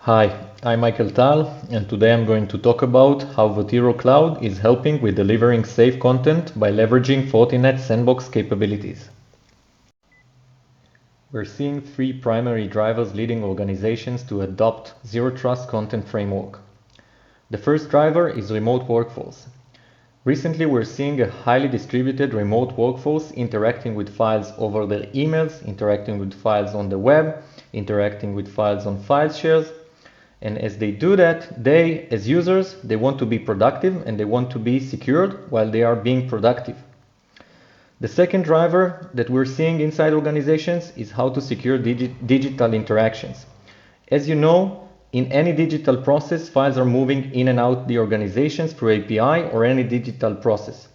Hi, I'm Michael Tal, and today I'm going to talk about how Votiro Cloud is helping with delivering safe content by leveraging Fortinet's sandbox capabilities. We're seeing three primary drivers leading organizations to adopt Zero Trust content framework. The first driver is remote workforce. Recently, we're seeing a highly distributed remote workforce interacting with files over their emails, interacting with files on the web, interacting with files on file shares. And as they do that, they, as users, they want to be productive and they want to be secured while they are being productive. The second driver that we're seeing inside organizations is how to secure digital interactions. As you know, in any digital process, files are moving in and out the organizations through API or any digital process.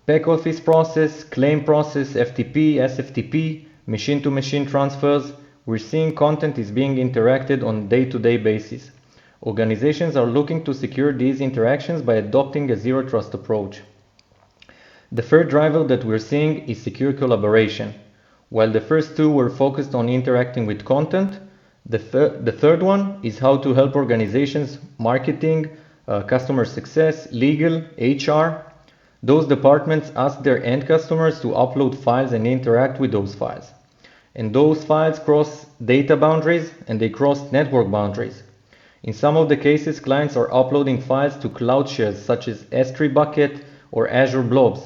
Back office process, claim process, FTP, SFTP, machine-to-machine transfers, we're seeing content is being interacted on a day-to-day basis. Organizations are looking to secure these interactions by adopting a zero trust approach. The third driver that we're seeing is secure collaboration. While the first two were focused on interacting with content, the third one is how to help organizations, marketing, customer success, legal, HR. Those departments ask their end customers to upload files and interact with those files. And those files cross data boundaries and they cross network boundaries. In some of the cases, clients are uploading files to cloud shares such as S3 Bucket or Azure Blobs.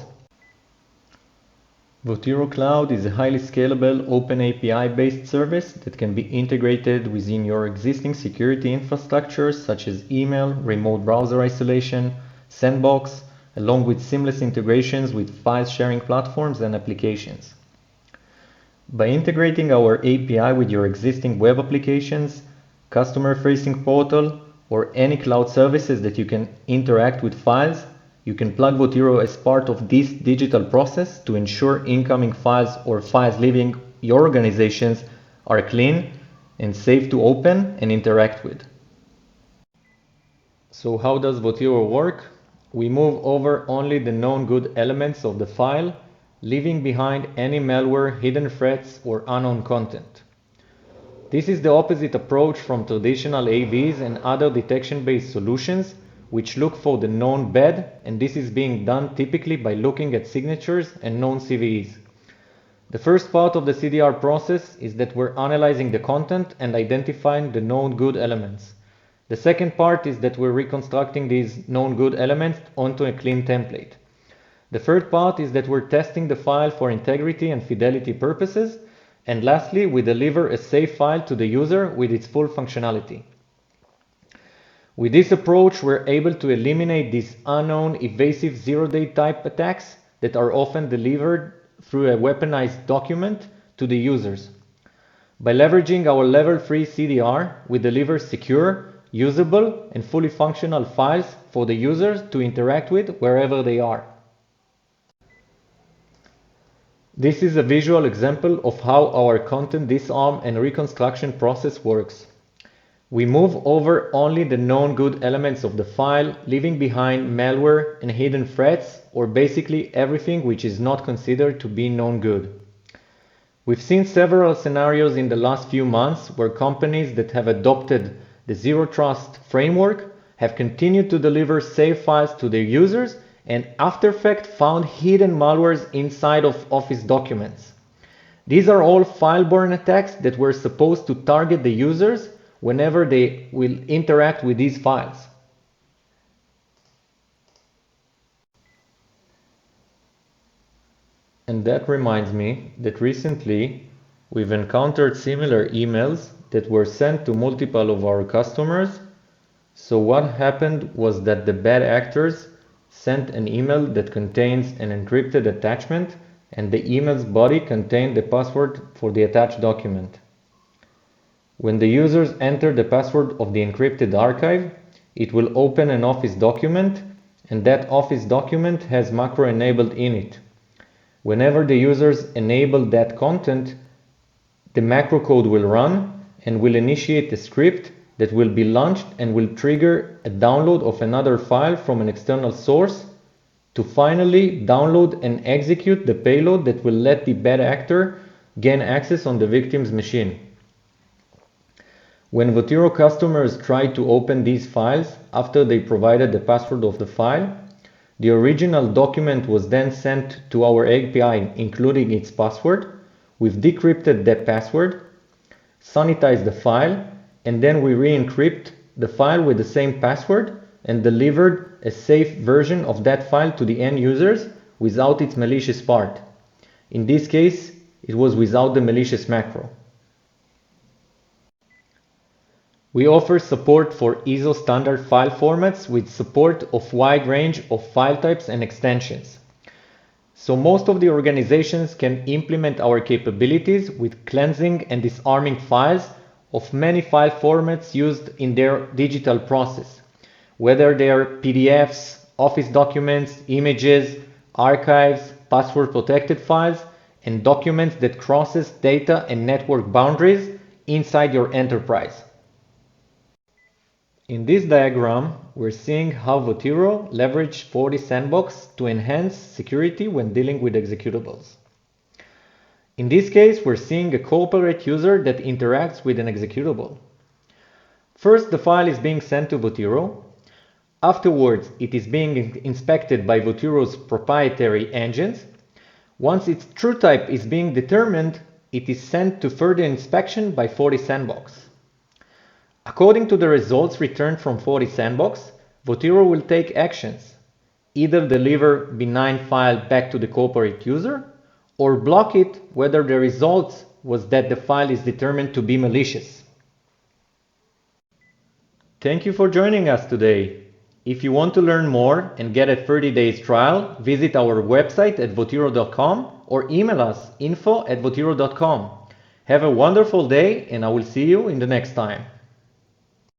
Votiro Cloud is a highly scalable open API-based service that can be integrated within your existing security infrastructure such as email, remote browser isolation, sandbox, along with seamless integrations with file sharing platforms and applications. By integrating our API with your existing web applications, customer-facing portal, or any cloud services that you can interact with files, you can plug Votiro as part of this digital process to ensure incoming files or files leaving your organizations are clean and safe to open and interact with. So how does Votiro work? We move over only the known good elements of the file, leaving behind any malware, hidden threats, or unknown content. This is the opposite approach from traditional AVs and other detection-based solutions which look for the known bad, and this is being done typically by looking at signatures and known CVEs. The first part of the CDR process is that we're analyzing the content and identifying the known good elements. The second part is that we're reconstructing these known good elements onto a clean template. The third part is that we're testing the file for integrity and fidelity purposes. And lastly, we deliver a safe file to the user with its full functionality. With this approach, we're able to eliminate these unknown, evasive zero-day type attacks that are often delivered through a weaponized document to the users. By leveraging our level 3 CDR, we deliver secure, usable, and fully functional files for the users to interact with wherever they are. This is a visual example of how our content disarm and reconstruction process works. We move over only the known good elements of the file, leaving behind malware and hidden threats, or basically everything which is not considered to be known good. We've seen several scenarios in the last few months where companies that have adopted the Zero Trust framework have continued to deliver safe files to their users and after fact found hidden malwares inside of Office documents. These are all Fileborne attacks that were supposed to target the users whenever they will interact with these files. And that reminds me that recently we've encountered similar emails that were sent to multiple of our customers. So what happened was that the bad actors sent an email that contains an encrypted attachment and the email's body contained the password for the attached document. When the users enter the password of the encrypted archive, it will open an Office document and that Office document has macro enabled in it. Whenever the users enable that content, the macro code will run and will initiate a script that will be launched and will trigger a download of another file from an external source to finally download and execute the payload that will let the bad actor gain access on the victim's machine. When Votiro customers tried to open these files after they provided the password of the file, the original document was then sent to our API including its password. We've decrypted that password, sanitized the file, and then we re-encrypt the file with the same password and delivered a safe version of that file to the end users without its malicious part. In this case, it was without the malicious macro. We offer support for ISO standard file formats with support of wide range of file types and extensions. So most of the organizations can implement our capabilities with cleansing and disarming files of many file formats used in their digital process, whether they are PDFs, Office documents, images, archives, password protected files, and documents that crosses data and network boundaries inside your enterprise. In this diagram, we're seeing how Votiro leveraged Fortisandbox to enhance security when dealing with executables. In this case, we're seeing a corporate user that interacts with an executable. First, the file is being sent to Votiro. Afterwards, it is being inspected by Votiro's proprietary engines. Once its true type is being determined, it is sent to further inspection by Fortisandbox. According to the results returned from Fortisandbox, Votiro will take actions, either deliver benign file back to the corporate user, or block it whether the result was that the file is determined to be malicious. Thank you for joining us today. If you want to learn more and get a 30 days trial, visit our website at votiro.com or email us info@votiro.com. Have a wonderful day and I will see you in the next time.